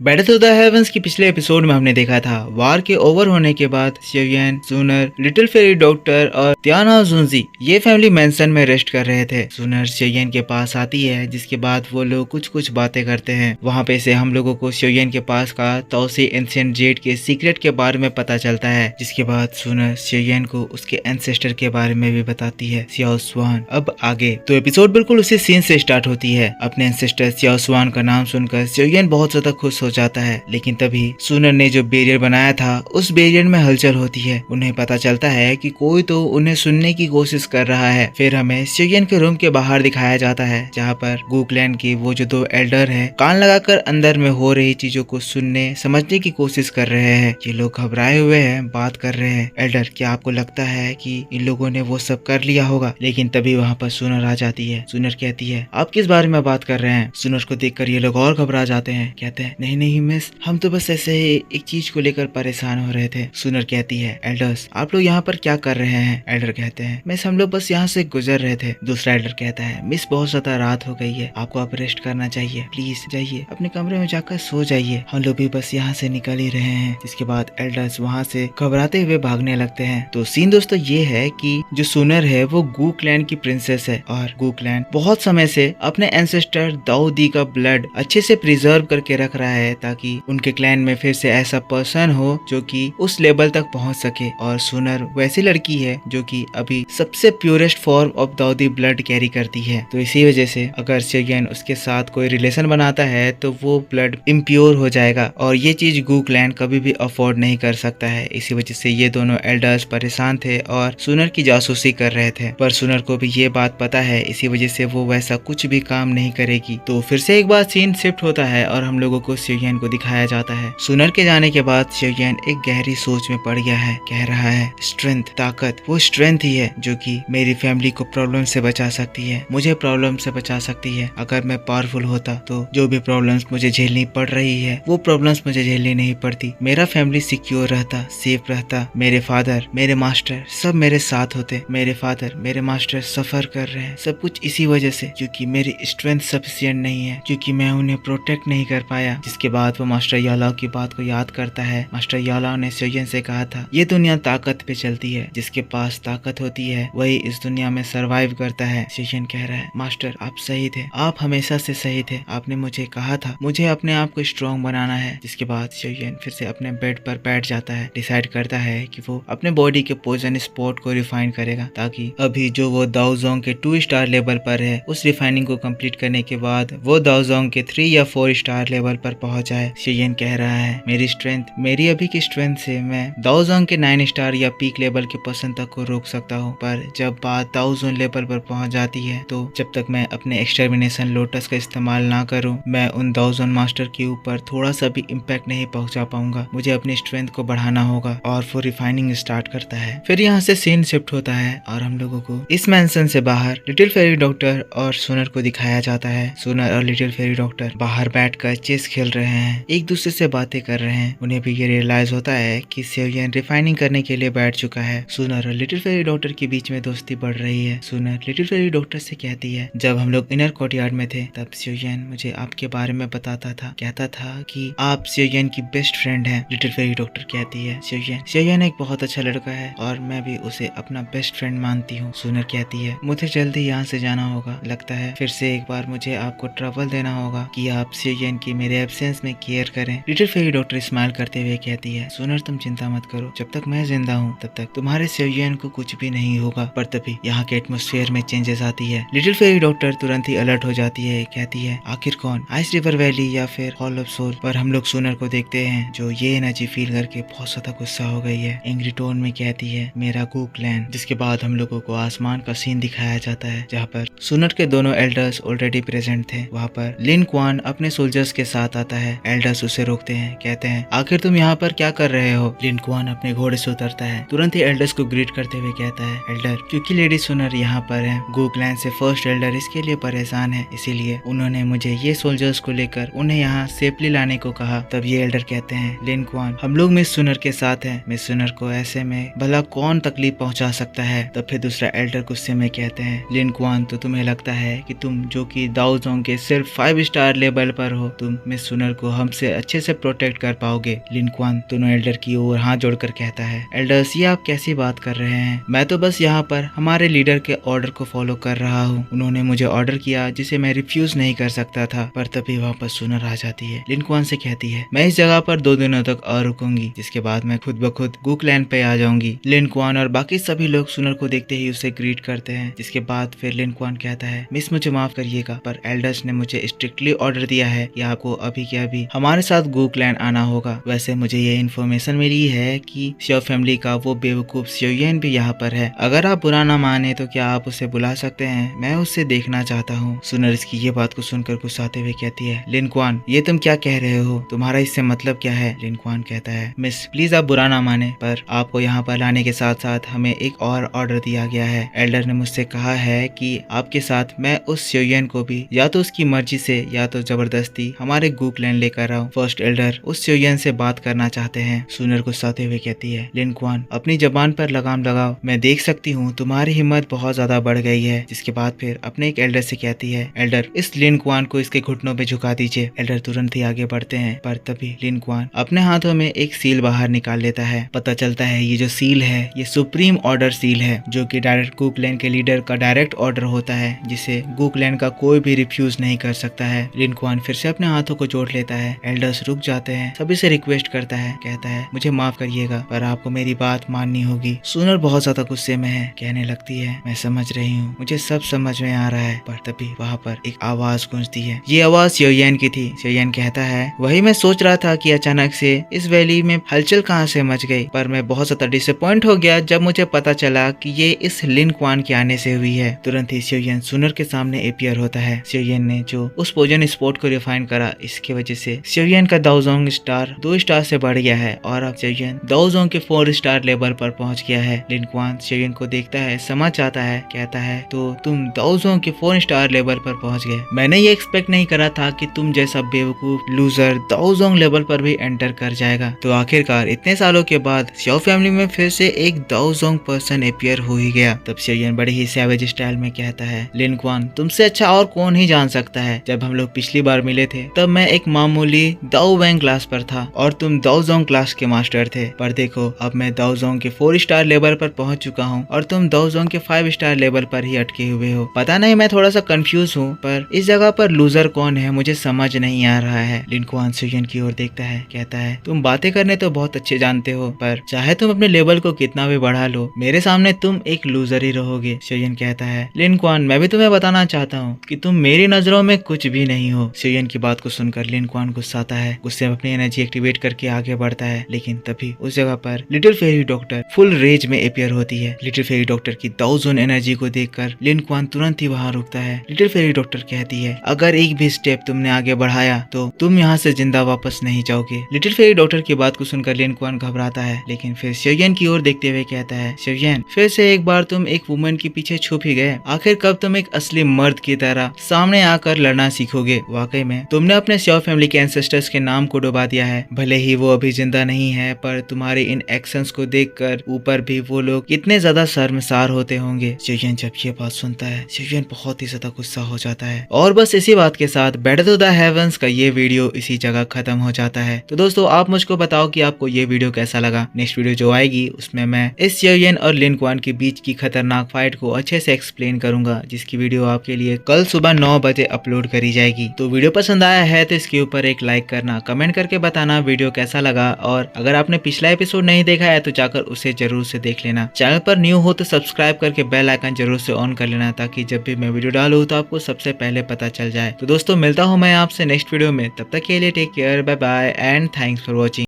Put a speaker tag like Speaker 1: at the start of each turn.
Speaker 1: Battle of the heavens की पिछले episode में हमने देखा था वार के ओवर होने के बाद शिवयन, सुनर, लिटिल फेरी डॉक्टर और त्याना जुंजी ये फैमिली मेंशन में रेस्ट कर रहे थे। सुनर शिवयन के पास आती है जिसके बाद वो लोग कुछ बातें करते हैं। वहाँ पे से हम लोगों को शिवयन के पास का तौसी एंशिएंट जेड के सीक्रेट के बारे में पता चलता है, जिसके बाद सुनर शिवयन को उसके एंसेस्टर के बारे में भी बताती है, सियाओ स्वान। अब आगे तो एपिसोड बिल्कुल उसी सीन से स्टार्ट होती है। अपने एंसेस्टर सियाओ स्वान का नाम सुनकर शिवयन बहुत ज्यादा खुश हो जाता है, लेकिन तभी सुनर ने जो बैरियर बनाया था उस बैरियर में हलचल होती है। उन्हें पता चलता है कि कोई तो उन्हें सुनने की कोशिश कर रहा है। फिर हमें शिवयन के रूम के बाहर दिखाया जाता है, जहाँ पर गूकलैंड की वो जो दो एल्डर हैं कान लगाकर अंदर में हो रही चीजों को सुनने समझने की कोशिश कर रहे हैं। ये लोग घबराए हुए हैं, बात कर रहे हैं। एल्डर, क्या आपको लगता है कि इन लोगों ने वो सब कर लिया होगा? लेकिन तभी वहाँ पर सुनर आ जाती है। सुनर कहती है, आप किस बारे में बात कर रहे हैं? सुनर को देखकर ये लोग और घबरा जाते हैं। कहते हैं, नहीं मिस, हम तो बस ऐसे ही एक चीज को लेकर परेशान हो रहे थे। सुनर कहती है, एल्डर्स आप लोग यहाँ पर क्या कर रहे हैं? एल्डर कहते हैं, मिस हम लोग बस यहाँ से गुजर रहे थे। दूसरा एल्डर कहता है, मिस बहुत ज्यादा रात हो गई है, आपको अब रेस्ट करना चाहिए, प्लीज जाइए अपने कमरे में जाकर सो जाइए, हम लोग भी बस यहाँ से निकल ही रहे हैं। जिसके बाद एल्डर्स वहाँ से घबराते हुए भागने लगते हैं। तो सीन दोस्तों ये है कि जो सुनर है वो गूकलैंड की प्रिंसेस है और गूकलैंड बहुत समय से अपने एंसेस्टर दाऊदी का ब्लड अच्छे से प्रिजर्व करके रख रहा है, ताकि उनके क्लैन में फिर से ऐसा पर्सन हो जो कि उस लेवल तक पहुंच सके। और सुनर वैसी लड़की है जो कि अभी सबसे purest form of Dawoodi blood carry करती है। तो इसी वजह से अगर शिवयन उसके साथ कोई रिलेशन बनाता है तो वो ब्लड इम्प्योर हो जाएगा, और ये चीज गूकलैंड कभी भी अफोर्ड नहीं कर सकता है। इसी वजह से ये दोनों एल्डर्स परेशान थे और सुनर की जासूसी कर रहे थे, पर सुनर को भी ये बात पता है, इसी वजह से वो वैसा कुछ भी काम नहीं करेगी। तो फिर से एक बार सीन शिफ्ट होता है और हम लोगों को शिवयन को दिखाया जाता है। सुनर के जाने के बाद शिवयन एक गहरी सोच में पड़ गया है। कह रहा है, स्ट्रेंथ, ताकत, वो स्ट्रेंथ ही है जो कि मेरी फैमिली को प्रॉब्लम से बचा सकती है, मुझे प्रॉब्लम से बचा सकती है। अगर मैं पावरफुल होता तो जो भी प्रॉब्लम्स मुझे झेलनी पड़ रही है वो प्रॉब्लम्स मुझे झेलनी नहीं पड़ती, मेरा फैमिली सिक्योर रहता, सेफ रहता। मेरे फादर, मेरे मास्टर सब मेरे साथ होते। मेरे फादर, मेरे मास्टर सफर कर रहे हैं, सब कुछ इसी वजह से, क्योंकि मेरी स्ट्रेंथ सफिशिएंट नहीं है, क्योंकि मैं उन्हें प्रोटेक्ट नहीं कर पाया। जिसके बाद वो मास्टर यालाओ की बात को याद करता है। मास्टर यालाओ ने शिवयन से कहा था, ये दुनिया ताकत पे चलती है, जिसके पास ताकत होती है वही इस दुनिया में सरवाइव करता है। शिवयन कह रहा है, मास्टर आप सही थे, आप हमेशा से सही थे, आपने मुझे कहा था मुझे अपने आप को स्ट्रॉन्ग बनाना है। जिसके बाद शिवयन फिर से अपने बेड पर बैठ जाता है। डिसाइड करता है कि वो अपने बॉडी के पोइजन स्पॉट को रिफाइन करेगा, ताकि अभी जो वो दाओजोंग के 2 स्टार लेवल पर है उस रिफाइनिंग को कंप्लीट करने के बाद वो दाओजोंग के 3 या 4 स्टार लेवल पर पहुंच जाए। शिवयन कह रहा है, मेरी स्ट्रेंथ, मेरी अभी की स्ट्रेंथ से मैं दाओजोंग के 9 स्टार या पीक लेवल के पर्सन तक को रोक सकता हूँ, पर जब बात दाओजोंग लेवल पर पहुंच जाती है तो जब तक मैं अपने एक्सटर्मिनेशन लोटस का इस्तेमाल ना करूं, मैं उन दाओजोंग मास्टर के ऊपर थोड़ा सा भी इम्पैक्ट नहीं पहुंचा पाऊंगा। मुझे अपनी स्ट्रेंथ को बढ़ाना होगा। और वो रिफाइनिंग स्टार्ट करता है। फिर यहाँ से सीन शिफ्ट होता है और हम लोगों को इस मेंशन से बाहर लिटिल फेरी डॉक्टर और सुनर को दिखाया जाता है। सुनर और लिटिल फेरी डॉक्टर बाहर बैठकर चेस खेल रहे हैं, एक दूसरे से बातें कर रहे हैं। उन्हें भी ये रियलाइज होता है कि शिवयन रिफाइनिंग करने के लिए बैठ चुका है। सुनर और लिटिल फेरी डॉक्टर के बीच में दोस्ती बढ़ रही है। सुनर लिटिल फेरी डॉक्टर से कहती है, जब हम लोग इनर कोर्टयार्ड में थे तब शिवयन मुझे आपके बारे में बताता था, कहता था कि आप शिवयन की बेस्ट फ्रेंड हैं। लिटिल फेरी डॉक्टर कहती है, शिवयन एक बहुत अच्छा लड़का है और मैं भी उसे अपना बेस्ट फ्रेंड मानती हूँ। सुनर कहती है, मुझे जल्दी यहाँ से जाना होगा, लगता है फिर से एक बार मुझे आपको ट्रबल देना होगा कि आप शिवयन की मेरे एब्सेंस में केयर करें। लिटिल फेरी डॉक्टर स्माइल करते हुए कहती है, सुनर तुम चिंता मत करो, जब तक मैं जिंदा हूँ तब तक तुम्हारे शिवयन को कुछ भी नहीं होगा। पर तभी यहाँ के एटमोस्फेयर में चेंजेस आती है। लिटिल फेरी डॉक्टर तुरंत ही अलर्ट हो जाती है, कहती है, आखिर कौन, आइस रिवर वैली या फिर हॉल ऑफ सोल? पर हम लोग सुनर को देखते हैं जो ये एनर्जी फील करके बहुत ज्यादा गुस्सा हो गई है। एंग्री टोन में कहती है, मेरा गूकलैंड। जिसके बाद हम लोगों को आसमान का सीन दिखाया जाता है, जहाँ पर सुनर के दोनों एल्डर्स ऑलरेडी प्रेजेंट थे। वहाँ पर लिन क्वान अपने सोल्जर्स के साथ आता है। एल्डर्स उसे रोकते हैं, कहते हैं, आखिर तुम यहाँ पर क्या कर रहे हो? लिन क्वान अपने घोड़े से उतरता है, तुरंत ही एल्डर्स को ग्रीट करते हुए कहता है, एल्डर, क्योंकि लेडी सुनर यहाँ पर है, गूकलैंड से फर्स्ट एल्डर इसके लिए परेशान है, इसीलिए उन्होंने मुझे ये सोल्जर्स को लेकर उन्हें यहाँ सेफली लाने को कहा। तब ये एल्डर कहते हैं, लिन क्वान, हम लोग मिस सुनर के साथ हैं, मिस सुनर को ऐसे में भला कौन तकलीफ पहुंचा सकता है? तब फिर दूसरा एल्डर गुस्से में कहते हैं, लिन क्वान, तो तुम्हें लगता है कि तुम जो कि दाओजोंग के सिर्फ 5 स्टार लेवल पर हो, तुम मिस सुनर सुनर को हमसे अच्छे से प्रोटेक्ट कर पाओगे। लिन क्वान दोनों एल्डर की ओर हाथ जोड़कर कहता है, एल्डर्स ये आप कैसी बात कर रहे हैं? मैं तो बस यहाँ पर हमारे लीडर के ऑर्डर को फॉलो कर रहा हूँ। उन्होंने मुझे ऑर्डर किया जिसे मैं रिफ्यूज नहीं कर सकता था। पर तभी वहाँ पर सुनर आ जाती है। लिन क्वान से कहती है, मैं इस जगह पर 2 दिनों तक और रुकूंगी, जिसके बाद मैं खुद ब खुद गूकलैंड पे आ जाऊंगी। लिन क्वान और बाकी सभी लोग सुनर को देखते ही उसे ग्रीट करते हैं। जिसके बाद फिर लिन क्वान कहता है, मिस मुझे माफ करिएगा, पर एल्डर्स ने मुझे स्ट्रिक्टली ऑर्डर दिया है कि आपको अभी के अभी हमारे साथ गूकलैंड आना होगा। वैसे मुझे ये इन्फॉर्मेशन मिली है कि शिव फैमिली का वो बेवकूफ शिवयन भी यहाँ पर है। अगर आप बुरा ना माने तो क्या आप उसे बुला सकते हैं? मैं उसे देखना चाहता हूँ। सुनर इसकी ये बात को सुनकर गुस्साते हुए कहती है, लिन क्वान ये तुम क्या कह रहे हो? तुम्हारा इससे मतलब क्या है? लिन क्वान कहता है, मिस प्लीज आप बुरा ना माने, पर आपको यहाँ पर लाने के साथ साथ हमें एक और ऑर्डर दिया गया है। एल्डर ने मुझसे कहा है कि आपके साथ मैं उस शिवयन को भी या तो उसकी मर्जी से या तो जबरदस्ती हमारे गूकलैंड लेकर आऊं। फर्स्ट एल्डर उस शिवयन से बात करना चाहते हैं। सुनर गुस्साते हुए कहती है, लिन क्वान अपनी जबान पर लगाम लगाओ, मैं देख सकती हूँ तुम्हारी हिम्मत बहुत ज्यादा बढ़ गई है। जिसके बाद फिर अपने एक एल्डर से कहती है, एल्डर इस लिन क्वान को इसके घुटनों पे झुका दीजिए। एल्डर तुरंत ही आगे बढ़ते हैं, पर तभी लिन क्वान अपने हाथों में एक सील बाहर निकाल लेता है। पता चलता है ये जो सील है ये सुप्रीम ऑर्डर सील है, जो कि डायरेक्ट गूकलैंड के लीडर का डायरेक्ट ऑर्डर होता है, जिसे गूकलैंड का कोई भी रिफ्यूज नहीं कर सकता है। लिन क्वान फिर से अपने हाथों को जोड़ लेता है। एल्डर्स रुक जाते हैं, सभी से रिक्वेस्ट करता है, कहता है मुझे माफ करिएगा पर आपको मेरी बात माननी होगी। सुनर बहुत ज्यादा गुस्से में है, कहने लगती है, मैं समझ रही हूँ, मुझे सब समझ में आ रहा है। पर तभी वहाँ पर एक आवाज गूंजती है। ये आवाज शिवयन की थी। शिवयन कहता है, वही मैं सोच रहा था कि अचानक से इस वैली में हलचल कहाँ से मच गई, पर मैं बहुत ज्यादा डिसअपॉइंट हो गया जब मुझे पता चला कि ये इस लिन क्वान के आने से हुई है। तुरंत ही शिवयन सुनर के सामने अपीयर होता है। शिवयन ने जो उस पोजन स्पॉट को रिफाइन करा, इसकी वजह से शिवयन का दाओजोंग स्टार 2 स्टार से बढ़ गया है और अब शिवयन दाओजोंग के 4 स्टार लेवल पर पहुंच गया है। लिन क्वान शिवयन को देखता है, समझ आता है, कहता है तो तुम दाओजोंग के 4 स्टार लेवल पर पहुंच गए। मैंने ये एक्सपेक्ट नहीं करा था कि तुम जैसा बेवकूफ लूजर दाओजोंग लेवल पर भी एंटर कर जाएगा। तो आखिरकार इतने सालों के बाद शिव फैमिली में फिर से एक दाओजोंग पर्सन अपीयर हो ही गया। तब शिवयन बड़े ही सैवेज स्टाइल में कहता है, लिन क्वान तुमसे अच्छा और कौन ही जान सकता है। जब हम लोग पिछली बार मिले थे तब मैं एक मामूली दाओ वैंग क्लास पर था और तुम दाओजोंग क्लास के मास्टर थे। पर देखो अब मैं दाओजोंग के 4 स्टार लेवल पर पहुंच चुका हूँ और तुम दाओजोंग के 5 स्टार लेवल पर ही अटके हुए हो। पता नहीं मैं थोड़ा सा कंफ्यूज हूँ, पर इस जगह पर लूजर कौन है मुझे समझ नहीं आ रहा है। लिन क्वान शिवयन की ओर देखता है, कहता है तुम बातें करने तो बहुत अच्छे जानते हो, पर चाहे तुम अपने लेवल को कितना भी बढ़ा लो, मेरे सामने तुम एक लूजर ही रहोगे। शिवयन कहता है, लिन क्वान मैं भी तुम्हें बताना चाहता हूँ कि तुम मेरी नजरों में कुछ भी नहीं हो। शिवयन की बात को सुनकर लिन क्वान गुस्साता है। गुस्से में अपनी एनर्जी एक्टिवेट करके आगे बढ़ता है, लेकिन तभी उस जगह पर little fairy doctor full raise में अपीयर होती है। लिटिल फेरी डॉक्टर की दाओजोन एनर्जी को देखकर लिन क्वान तुरंत ही वहाँ रुकता है। लिटिल फेरी डॉक्टर कहती है, अगर एक भी स्टेप तुमने आगे बढ़ाया तो तुम यहाँ से जिंदा वापस नहीं जाओगे। लिटिल फेरी डॉक्टर की बात को सुनकर लिन क्वान घबराता है, लेकिन फिर शिवयन की ओर देखते हुए कहता है, शिवयन फिर से एक बार तुम एक वुमन के पीछे छुप ही गए। आखिर कब तुम एक असली मर्द की तरह सामने आकर लड़ना सीखोगे? वाकई में तुमने अपने शिव फैमिली के एंसेस्टर्स के नाम को डुबा दिया है। भले ही वो अभी जिंदा नहीं है, पर तुम्हारे इन एक्शंस को देखकर ऊपर भी वो लोग कितने ज्यादा शर्मसार होते होंगे। शिवयन जब ये बात सुनता है, शिवयन बहुत ही ज्यादा गुस्सा हो जाता है। और बस इसी बात के साथ बेटर टू द हेवंस का ये वीडियो इसी जगह खत्म हो जाता है। तो दोस्तों आप मुझको बताओ कि आपको ये वीडियो कैसा लगा। नेक्स्ट वीडियो जो आएगी उसमें मैं इस शिवयन और लिन क्वान के बीच की खतरनाक फाइट को अच्छे से एक्सप्लेन करूंगा, जिसकी वीडियो आपके लिए कल सुबह 9 बजे अपलोड करी जाएगी। तो वीडियो पसंद आया है तो इसके ऊपर एक लाइक करना, कमेंट करके बताना वीडियो कैसा लगा, और अगर आपने पिछला एपिसोड नहीं देखा है तो जाकर उसे जरूर से देख लेना। चैनल पर न्यू हो तो सब्सक्राइब करके बेल आइकन जरूर से ऑन कर लेना, ताकि जब भी मैं वीडियो डालूं तो आपको सबसे पहले पता चल जाए। तो दोस्तों मिलता हूँ मैं आपसे नेक्स्ट वीडियो में, तब तक के लिए take care, bye bye and thanks for watching.